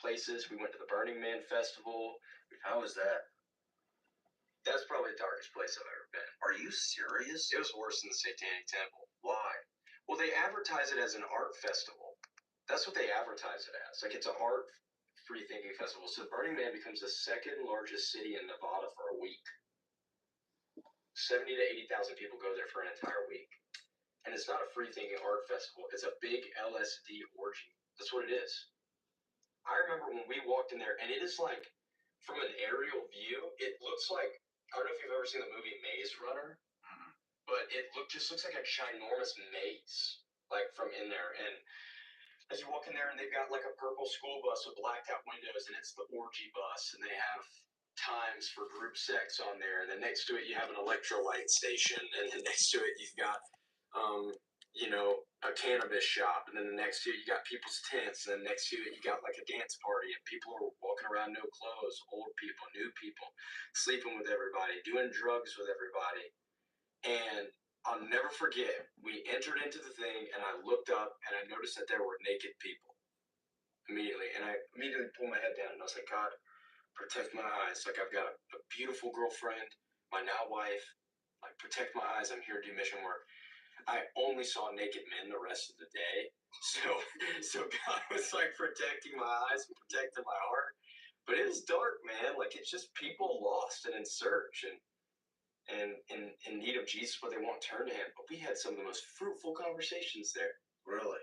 places. We went to the Burning Man Festival. How was that? That's probably the darkest place I've ever been. Are you serious? It was worse than the Satanic Temple. Why? Well, they advertise it as an art festival. That's what they advertise it as. Like, it's an art free thinking festival. So Burning Man becomes the second largest city in Nevada for a week. 70 to 80,000 people go there for an entire week. And it's not a free thinking art festival. It's a big LSD orgy. That's what it is. I remember when we walked in there, and it is like, from an aerial view, it looks like, I don't know if you've ever seen the movie Maze Runner, but it just looks like a ginormous maze, like from in there. And as you walk in there, and they've got like a purple school bus with blacked out windows, and it's the orgy bus, and they have times for group sex on there. And then next to it, you have an electrolyte station, and then next to it, you've got, a cannabis shop, and then the next to it, you got people's tents, and then next to it, you got like a dance party, and people are walking around no clothes, old people, new people, sleeping with everybody, doing drugs with everybody. And I'll never forget, we entered into the thing, and I looked up, and I noticed that there were naked people immediately. And I immediately pulled my head down, and I was like, God, protect my eyes. Like, I've got a beautiful girlfriend, my now wife. Like, protect my eyes. I'm here to do mission work. I only saw naked men the rest of the day. So God was like protecting my eyes and protecting my heart. But it is dark, man. Like, it's just people lost and in search and in need of Jesus, but they won't turn to him. But we had some of the most fruitful conversations there. Really?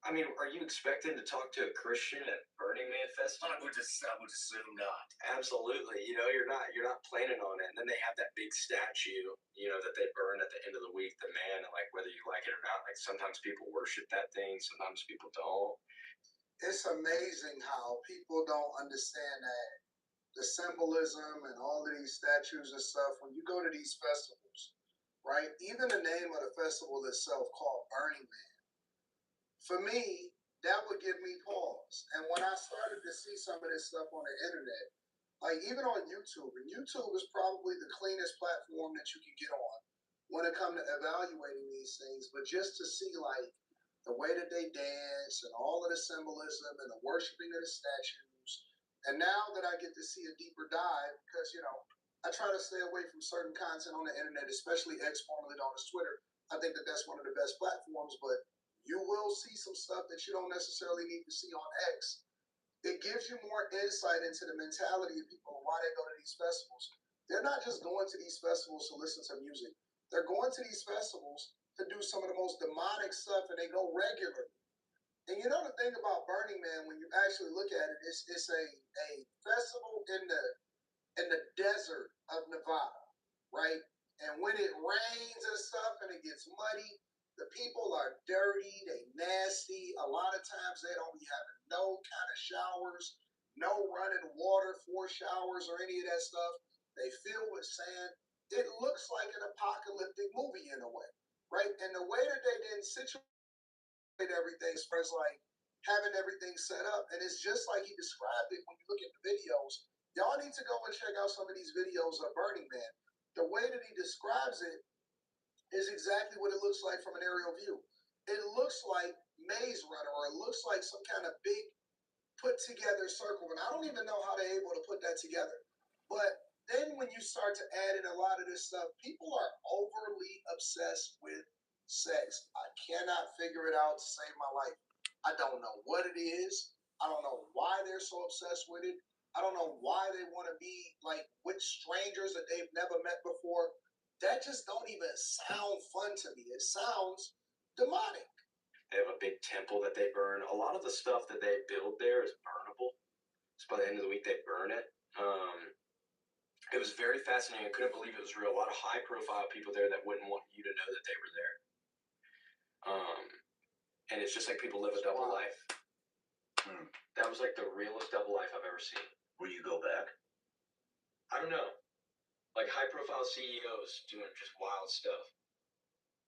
I mean, are you expecting to talk to a Christian at Burning Man Festival? I would assume not. Absolutely. You're not planning on it. And then they have that big statue, that they burn at the end of the week, the man, and like whether you like it or not, like sometimes people worship that thing, sometimes people don't. It's amazing how people don't understand that the symbolism and all of these statues and stuff, when you go to these festivals, right? Even the name of the festival itself called Burning Man, for me, that would give me pause. And when I started to see some of this stuff on the internet, like even on YouTube, and YouTube is probably the cleanest platform that you can get on when it comes to evaluating these things, but just to see like the way that they dance and all of the symbolism and the worshiping of the statues. And now that I get to see a deeper dive, because I try to stay away from certain content on the internet, especially X, formerly known as Twitter. I think that that's one of the best platforms, but you will see some stuff that you don't necessarily need to see on X. It gives you more insight into the mentality of people and why they go to these festivals. They're not just going to these festivals to listen to music. They're going to these festivals to do some of the most demonic stuff, and they go regularly. And the thing about Burning Man, when you actually look at it, it's a festival in the desert of Nevada, right? And when it rains and stuff and it gets muddy, the people are dirty, they nasty. A lot of times they don't be having no kind of showers, no running water for showers or any of that stuff. They fill with sand. It looks like an apocalyptic movie in a way, right? And the way that they didn't situate everything as far as like having everything set up, and it's just like he described it when you look at the videos. Y'all need to go and check out some of these videos of Burning Man. The way that he describes it is exactly what it looks like from an aerial view. It looks like Maze Runner, or it looks like some kind of big put together circle. And I don't even know how they're able to put that together. But then when you start to add in a lot of this stuff, people are overly obsessed with sex. I cannot figure it out to save my life. I don't know what it is. I don't know why they're so obsessed with it. I don't know why they want to be like with strangers that they've never met before. That just don't even sound fun to me. It sounds demonic. They have a big temple that they burn. A lot of the stuff that they build there is burnable. So by the end of the week, they burn it. It was very fascinating. I couldn't believe it was real. A lot of high-profile people there that wouldn't want you to know that they were there. And it's just like people live a double life. That was like the realest double life I've ever seen. Will you go back? I don't know. Like high-profile CEOs doing just wild stuff.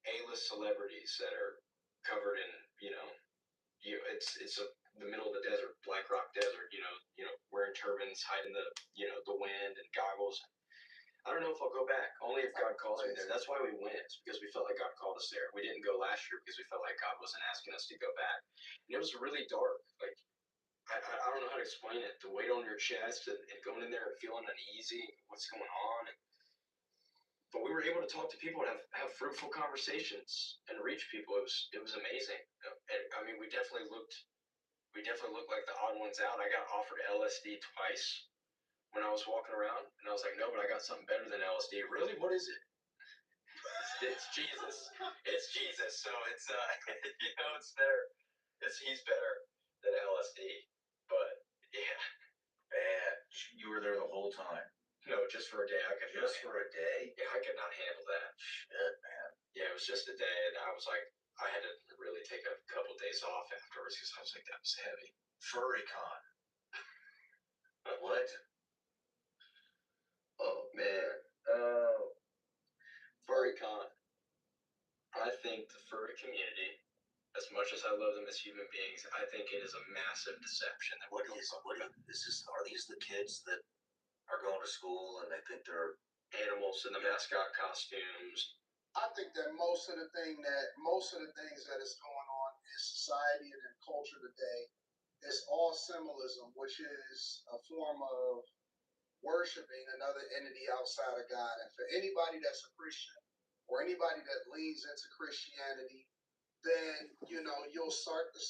A-list celebrities that are covered in, it's the middle of the desert, Black Rock Desert, wearing turbans, hiding the wind and goggles. I don't know if I'll go back. Only if God calls me there. That's why we went. It's because we felt like God called us there. We didn't go last year because we felt like God wasn't asking us to go back. And it was really dark. Like, I don't don't know how to explain it. The weight on your chest and going in there and feeling uneasy, what's going on. But we were able to talk to people and have fruitful conversations and reach people. It was amazing. And I mean, we definitely looked like the odd ones out. I got offered LSD twice when I was walking around, and I was like, no, but I got something better than LSD. Really? What is it? It's Jesus. It's Jesus. So it's it's there. He's better than LSD. But yeah, Man, you were there the whole time. no, just for a day. I could Just for a day? yeah, I could not handle that. Shit, man. Yeah, it was just a day, and I was like, I had to really take a couple days off afterwards because I was like, that was heavy. FurryCon. What? Oh man. FurryCon. I think the furry community, as much as I love them as human beings, I think it is a massive deception that What is this? Are these the kids that are going to school and they think they're animals in the mascot costumes. I think that most of the things that is going on in society and in culture today is all symbolism, which is a form of worshiping another entity outside of God. And for anybody that's a Christian or anybody that leans into Christianity, then you'll start to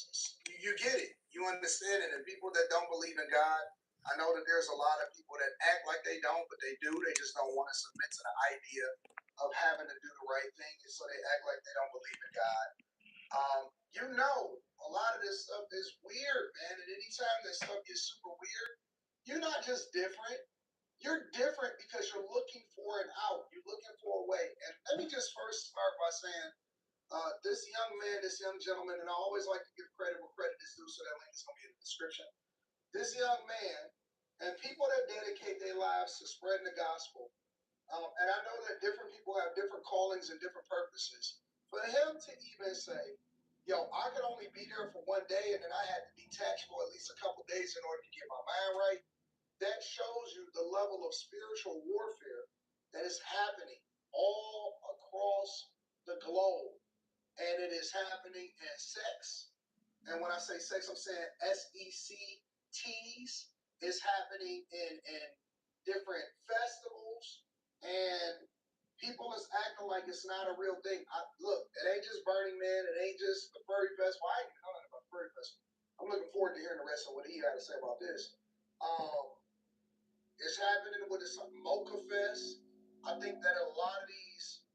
you get it, you understand it. And people that don't believe in God, I know that there's a lot of people that act like they don't, but they do. They just don't want to submit to the idea of having to do the right thing, and so they act like they don't believe in God. A lot of this stuff is weird, man. And anytime that stuff gets super weird, you're not just different. You're different because you're looking for an out. You're looking for a way. And let me just first start by saying, this young man, this young gentleman, and I always like to give credit where credit is due, so that link is going to be in the description. This young man and people that dedicate their lives to spreading the gospel, and I know that different people have different callings and different purposes. For him to even say, yo, I could only be there for one day and then I had to detach for at least a couple days in order to get my mind right, that shows you the level of spiritual warfare that is happening all across the globe. And it is happening in sex. And when I say sex, I'm saying SECTs. It's happening in different festivals. And people is acting like it's not a real thing. Look, it ain't just Burning Man. It ain't just the Furry Festival. I ain't even know nothing about the Furry Festival. I'm looking forward to hearing the rest of what he had to say about this. It's happening with this Mocha Fest. I think that a lot of these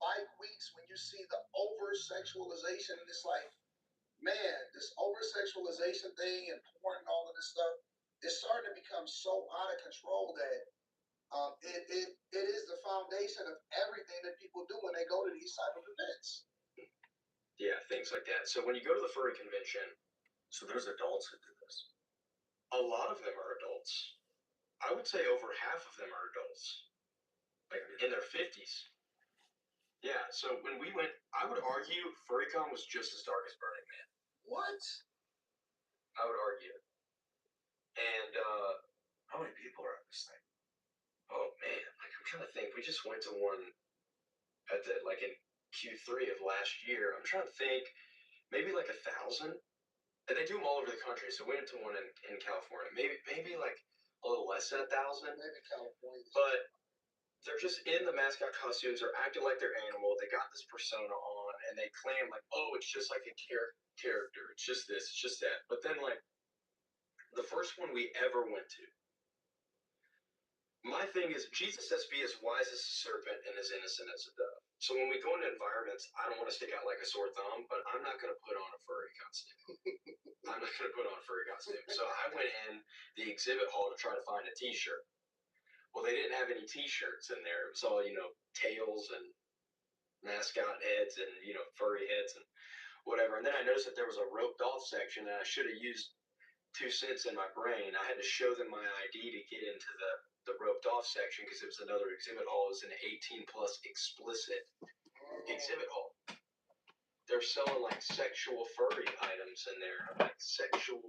bike weeks, when you see the over sexualization, and it's like, man, this over sexualization thing and porn and all of this stuff is starting to become so out of control that it is the foundation of everything that people do when they go to these type of events. Yeah, things like that. So when you go to the furry convention, so there's adults that do this. A lot of them are adults. I would say over half of them are adults, like in their 50s. Yeah, so when we went, I would argue FurryCon was just as dark as Burning Man. What? I would argue. And how many people are at this thing? Oh man, like I'm trying to think. We just went to one at the like in Q3 of last year. I'm trying to think, maybe like 1,000. And they do them all over the country. So we went to one in California. Maybe like a little less than 1,000. Maybe California. But they're just in the mascot costumes. They're acting like they're animal. They got this persona on, and they claim like, oh, it's just like a character. It's just this. It's just that. But then like the first one we ever went to. My thing is, Jesus says, be as wise as a serpent and as innocent as a dove. So when we go into environments, I don't want to stick out like a sore thumb, but I'm not going to put on a furry costume. I'm not going to put on a furry costume. So I went in the exhibit hall to try to find a t-shirt. Well, they didn't have any t-shirts in there. It was all, tails and mascot heads and, furry heads and whatever. And then I noticed that there was a roped off section and I should have used 2 cents in my brain. I had to show them my ID to get into the roped off section because it was another exhibit hall. It was an 18 plus explicit exhibit hall. They're selling like sexual furry items in there, like sexual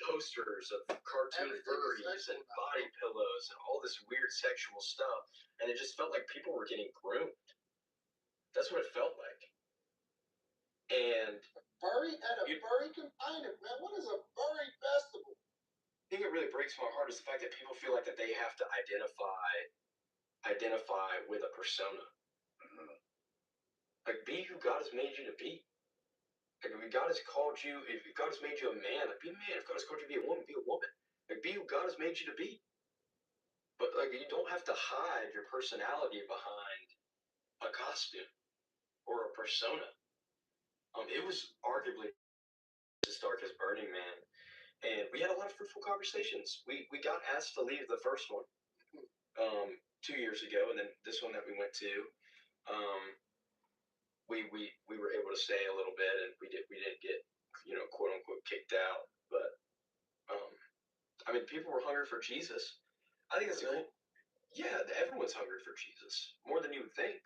posters of cartoon furries and body pillows and all this weird sexual stuff. And it just felt like people were getting groomed. That's what it felt like. And furry confinement, man. What is a furry festival? that breaks my heart is the fact that people feel like that they have to identify with a persona. Like, be who God has made you to be. Like, if God has called you, if God has made you a man, like, be a man. If God has called you to be a woman, be a woman. Like, be who God has made you to be. But like, you don't have to hide your personality behind a costume or a persona. It was arguably as dark as Burning Man, and we had a lot of fruitful conversations. We got asked to leave the first one 2 years ago, and then this one that we went to, um, we were able to stay a little bit, and we didn't get quote unquote kicked out. But I mean, people were hungry for Jesus. I think that's a cool. Yeah, everyone's hungry for Jesus more than you would think.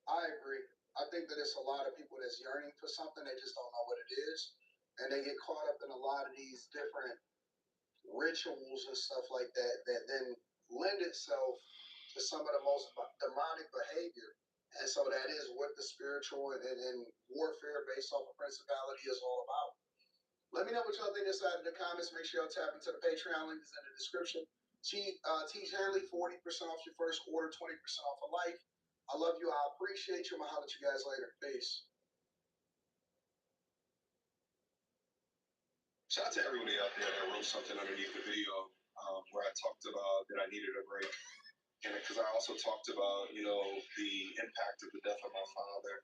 I agree. I think that it's a lot of people that's yearning for something, they just don't know what it is. And they get caught up in a lot of these different rituals and stuff like that that then lend itself to some of the most demonic behavior. And so that is what the spiritual and warfare based off of principality is all about. Let me know what y'all think inside in the comments. Make sure y'all tap into the Patreon link is in the description. Teach Hanley, 40% off your first order, 20% off for life. I love you. I appreciate you. I'm going to holler at you guys later. Peace. Shout out to everybody out there that wrote something underneath the video where I talked about that I needed a break. And because I also talked about, the impact of the death of my father.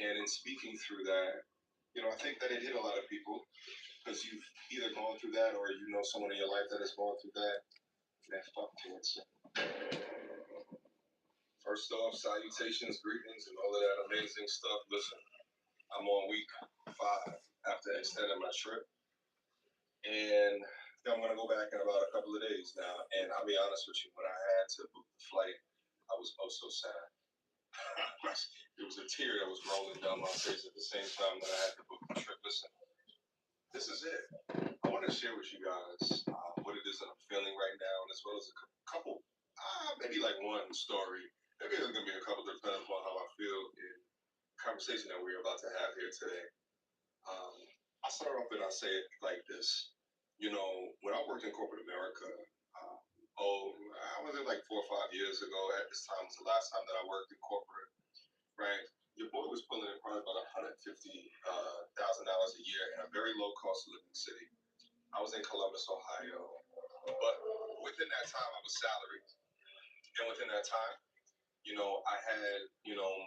And in speaking through that, I think that it hit a lot of people because you've either gone through that or someone in your life that has gone through that. Man, fuck cancer. First off, salutations, greetings, and all of that amazing stuff. Listen, I'm on week 5 after extending my trip. And I'm going to go back in about a couple of days now. And I'll be honest with you, when I had to book the flight, I was oh so sad. It was a tear that was rolling down my face at the same time that I had to book the trip. Listen, this is it. I want to share with you guys what it is that I'm feeling right now, and as well as a couple, maybe like one story. Maybe there's going to be a couple depending on how I feel in the conversation that we're about to have here today. I start off and I say it like this. When I worked in corporate America, I was there like 4 or 5 years ago. At this time was the last time that I worked in corporate, right? Your boy was pulling in probably about $150,000 a year in a very low cost of living city. I was in Columbus, Ohio, but within that time I was salaried, and within that time, I had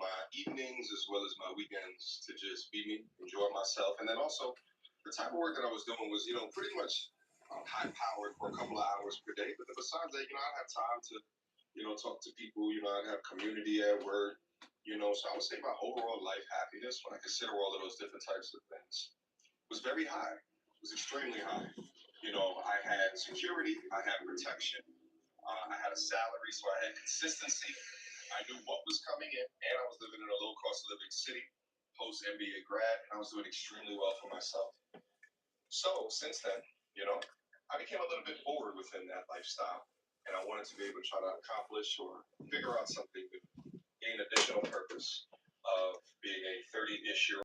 my evenings as well as my weekends to just be me, enjoy myself, and then also the type of work that I was doing was pretty much high powered for a couple of hours per day. But then besides that, I'd have time to talk to people. I'd have community at work. So I would say my overall life happiness, when I consider all of those different types of things, was very high. It was extremely high. I had security, I had protection, I had a salary, so I had consistency. I knew what was coming in, and I was living in a low cost of living city, post MBA grad, and I was doing extremely well for myself. So since then, I became a little bit bored within that lifestyle, and I wanted to be able to try to accomplish or figure out something to gain additional purpose of being a 30-ish year